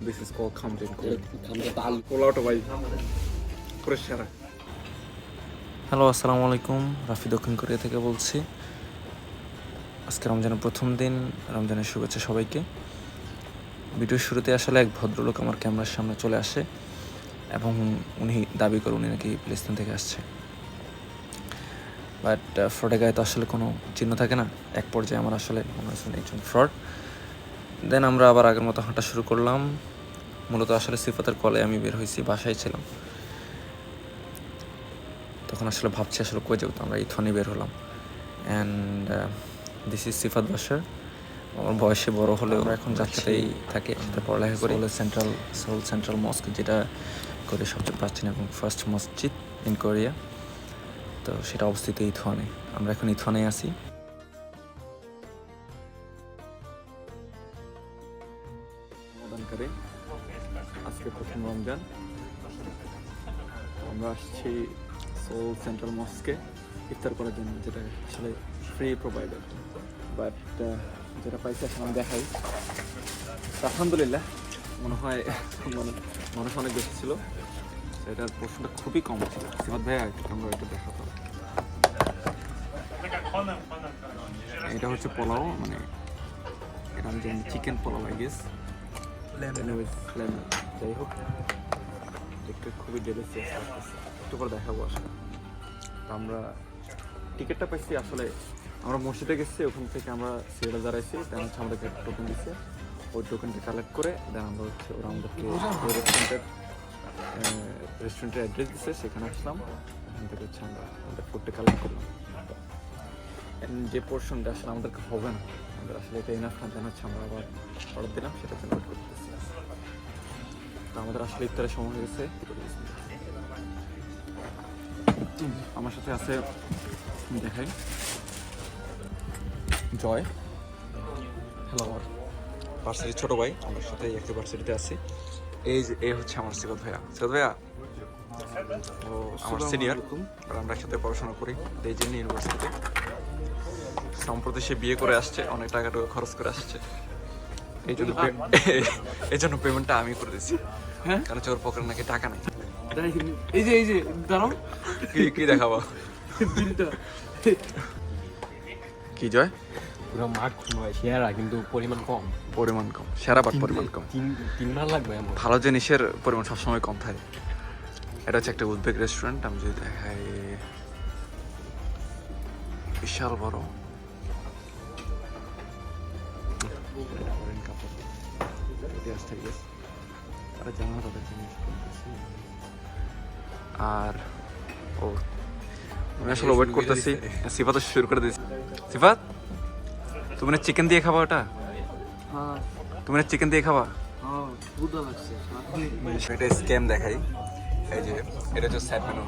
This is called Kamden Korea. পোলাওটা ভাই পুরো সেরা। হ্যালো, আসসালামু আলাইকুম। রাফি দক্ষিণ কোরিয়া থেকে বলছি। আজকে রমজানের প্রথম দিন, রমজানের শুভেচ্ছা সবাইকে। ভিডিওর শুরুতে আসলে এক ভদ্রলোক আমার ক্যামেরার সামনে চলে আসে এবং উনি দাবি করে উনি নাকি ফিলিস্তিন থেকে আসছে। বাট ফ্রডের গায়ে তো আসলে কোনো চিহ্ন থাকে না। এক পর্যায়ে আমার আসলে মনে হয়েছে একজন ফ্রড। দেন আমরা আবার আগের মতো হাঁটা শুরু করলাম। মূলত আসলে সিফাতের কলে আমি বের হয়েছি, বাসায় ছিলাম। তখন আসলে ভাবছি আসলে কই যাবো, তো আমরা ইথনে বের হলাম। অ্যান্ড দিস ইজ সিফাত বাসার। আমার বয়সে বড় হলেও আমরা এখন যাত্রাতেই থাকি, একসাথে পড়ালেখা করি। সোল সেন্ট্রাল মস্ক, যেটা কোরিয়ার সবচেয়ে প্রাচীন এবং ফার্স্ট মসজিদ ইন কোরিয়া। তো সেটা অবস্থিত ইথনে। আমরা এখন ইথনে আছি। আজকে প্রথম রমজান, আমরা আসছি সোল সেন্ট্রাল মস্কে ইফতার করার জন্য, যেটা আসলে ফ্রি প্রোভাইডেড। বাট যেটা পাইছি আসলে আমি দেখাই। আলহামদুলিল্লাহ, মনে হয় মানুষ অনেক বেশি ছিল, সেটার পোর্শনটা খুবই কম ছিল। সিমাত ভাইয়া আমরা একটু দেখাতো। এটা হচ্ছে পোলাও, মানে এটা আমি জানি চিকেন পোলাও, আই গেস। যাই হোক, দেখতে খুবই ডেলিশিয়াস লাগতেছে। একটু পরে দেখাবো আসলে। তো আমরা টিকিটটা পাইছি আসলে, আমরা মসজিদে গেছি, ওখান থেকে আমরা সিরিয়ালে দাঁড়াইছি। দেন হচ্ছে আমাদেরকে একটা টোকেন দিচ্ছে, ওই টোকেনটা কালেক্ট করে দেন আমরা হচ্ছে ওরা আমাদেরকে রেস্টুরেন্টের অ্যাড্রেস দিচ্ছে, সেখানে আসলাম। ওখান থেকে হচ্ছে আমরা আমাদের ফুডটা কালেক্ট করলাম। যে পোর্শনটা আসলে আমাদেরকে হবে না, আমাদের আসলে এটা ইনাফ না, দেন হচ্ছে আমরা আবার অর্ডার দিলাম, সেটা জন্য ওয়েট করতেছি। তো আমাদের আসলে ইফতারের সময় হয়ে গেছে। আমার সাথে আছে, দেখাই, জয়। হ্যালো, আমার ভার্সিটির ছোটো ভাই, আমার সাথে একটি ভার্সিটিতে আছি। এই যে এ হচ্ছে আমার সিকত ভাইয়া। সিকত ভাইয়া ও আমার সিনিয়র, আর আমরা একসাথে পড়াশোনা করি দেজিন ইউনিভার্সিটিতে। সম্প্রতি সে বিয়ে করে আসছে, অনেক টাকা খরচ করে আসছে। এই জন্য পেমেন্টটা আমি করে দিচ্ছি, কারণ ওর পকেটে নাকি টাকা নাই। এই যে দাঁড়াও, কি দেখাবো কি জয়? পুরো মাঠ নয় সেরা, কিন্তু পরিমাণ কম। সেরা বাট পরিমাণ কম। তিন মাস লাগবে এমন। ভালো জিনিসের পরিমাণ সবসময় কম থাকে। এটা হচ্ছে একটা উজবেক রেস্টুরেন্ট। আমি যদি দেখাই, বিশাল বড়। আর ও আমি আসলে ওয়েট করতেছি। সিফাত শুরু করে দিয়েছি। সিফাত, তুমি না চিকেন দিয়ে খাবা? ওটা তুমি না চিকেন দিয়ে খাবা? এটা স্ক্যাম দেখাই। এই যে এটা হচ্ছে স্যাট মেনু,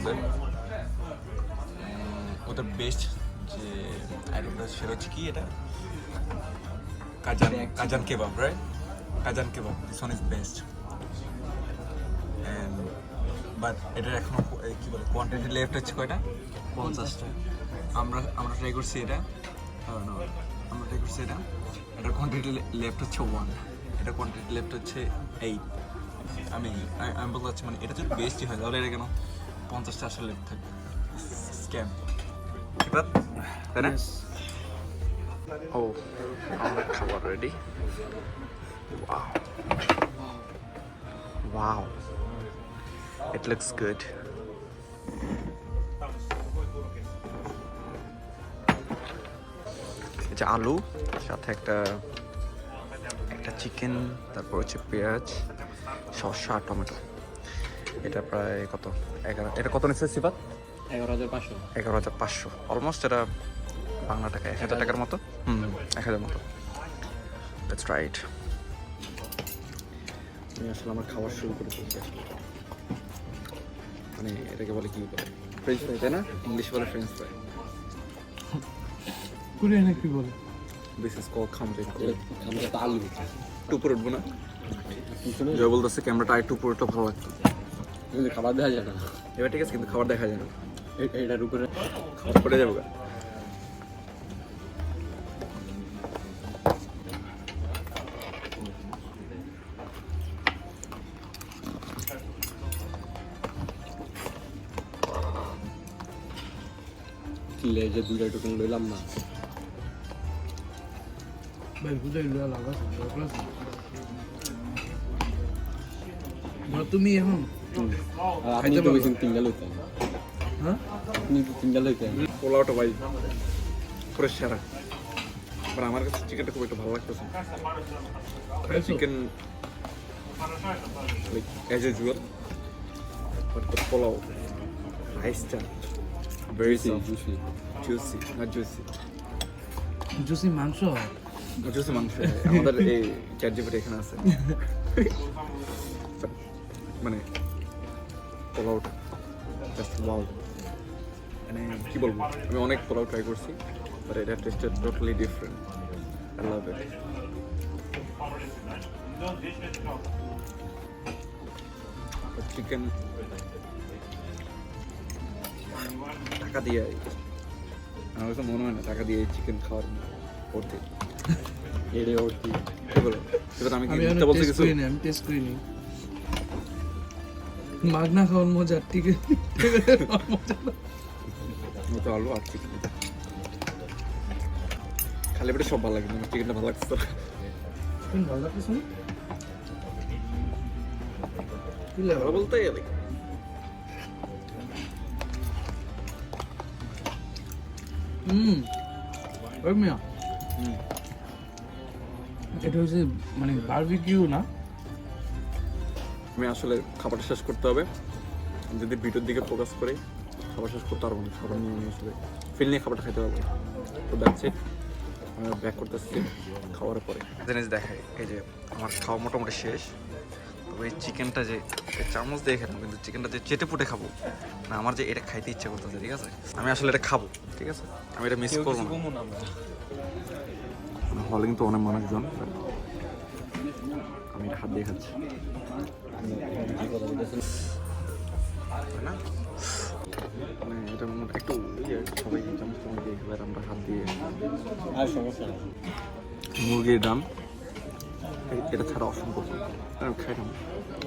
ওদের বেস্ট যে আইটেমটা সেটা হচ্ছে কি, এটা Kazan কেবাব, right? Kazan কেবাব, this one is best. But এটার এখনো কি বলে কোয়ান্টিটি লেফট হচ্ছে কয়টা? 50টা। আমরা ট্রাই করছি এটা, আমরা ট্রাই করছি এটা। এটার কোয়ান্টিটি লেফট হচ্ছে 1, এটা কোয়ান্টিটি লেফট হচ্ছে 8। আমি বলতে চাচ্ছি, মানে এটা যদি বেস্টই হয় তাহলে এটা কেন 50টা আসলে লেফট থাকবে? স্ক্যাম, তাই না? ও, আমার খাবার ready. Wow, it looks good. এটা আলু, সাথে একটা চিকেন, তারপর হচ্ছে পেঁয়াজ, শসা, টমেটো। এটা প্রায় কত? 11। এটা কত নিচ্ছে সিফাত? 11,500। 11,500 অলমোস্ট। এটা বাংলা টাকা 1,000 টাকার মতো। 1,000 মতো। That's right. আমি আসলে আমার খাবার শুরু করে দিচ্ছি। মানে এটাকে বলে কি বলে? ফ্রেঞ্চ ফ্রাই, তাই না? ইংলিশ বলে ফ্রেঞ্চ ফ্রাই। কোরিয়ানে কি বলে? দিস ইজ কল্ড খামজেন কোরিয়া। আমরা তো আলু উপরে উঠবো না? জয় বলতেছে ক্যামেরাটা একটু উপরে উঠলে ভালো লাগতো। কিন্তু খাবার দেখা যায় না। এবার ঠিক আছে, কিন্তু খাবার দেখা যায় না। এটার উপরে খাবার পড়ে যাবো। লেজে দুইটা টোকেন লইলাম না। ভাই বুঝাই লওয়া লাভ আছে প্লাস তুমি এখন আর আপনি তো বলছেন তিনটা লইতেন। হ্যাঁ আপনি তো তিনটা লইতেন। পোলাওটা ভাই পুরো সেরা, বাট আমার কাছে চিকেনটা খুব একটা ভালো লাগতেছে। Chicken like as usual, but pulao রাইসটা very juicy. Juicy, not juicy, juicy মাংস জুসি মাংস। আমাদের এই চ্যাট জিপিটি এখানে আছে। মানে পোলাওটা জাস্ট ওয়াও। মানে কি বলবো, আমি অনেক পোলাও ট্রাই করছি, বাট এটা tasted totally different. I love it. Chicken টাকা দিয়ে, আমার কাছে মনে হয় না টাকা দিয়ে চিকেন খাওয়ার করতে। এরে ওটি। কি বলো, এবার আমি কি আমি মিথ্যা বলতে কিছু? আমি টেস্ট করিনি মাগনা খাওয়ার মজা ঠিক মজা আমি তো আলু আর চিকেন খালি পেটে সব ভালো লাগে, আমার চিকেনটা ভালো লাগছে। ভালো লাগতেছে না কি ভালো লাগলো বলতে ওই মিয়া এটা হচ্ছে মানে বারবিকিউ না আমি আসলে খাবারটা শেষ করতে হবে। আমি যদি ভিডিওর দিকে ফোকাস করি খাবার শেষ করতে পারবো না। খাবার নিয়ে আমি আসলে ফিল নিয়ে খাবারটা খেতে পারবো। তো দ্যাটস ইট, আমি ব্যাক করতেছি খাওয়ার পরে। জিনিস দেখাই, এই যে আমার খাওয়া মোটামুটি শেষ। তবে এই চিকেনটা যে চামচ দিয়ে খেলাম, কিন্তু চিকেনটা যে চেটে পুটে খাবো না, আমার যে এটা খাইতে ইচ্ছা করতেছে। ঠিক আছে, আমি আসলে এটা খাবো। ঠিক আছে, আমি এটা মিস করবো না। হলে কিন্তু অনেক মানুষজন, আমি এটা হাত দিয়ে খাচ্ছি না। মানে এটা একটু সবাই চামচ চামচ দিয়ে খেলে, আমরা হাত দিয়ে। আর সমস্যা নেই। মুরগির ডান এটা ছাড়া অসম্ভব, আমি খাইলাম।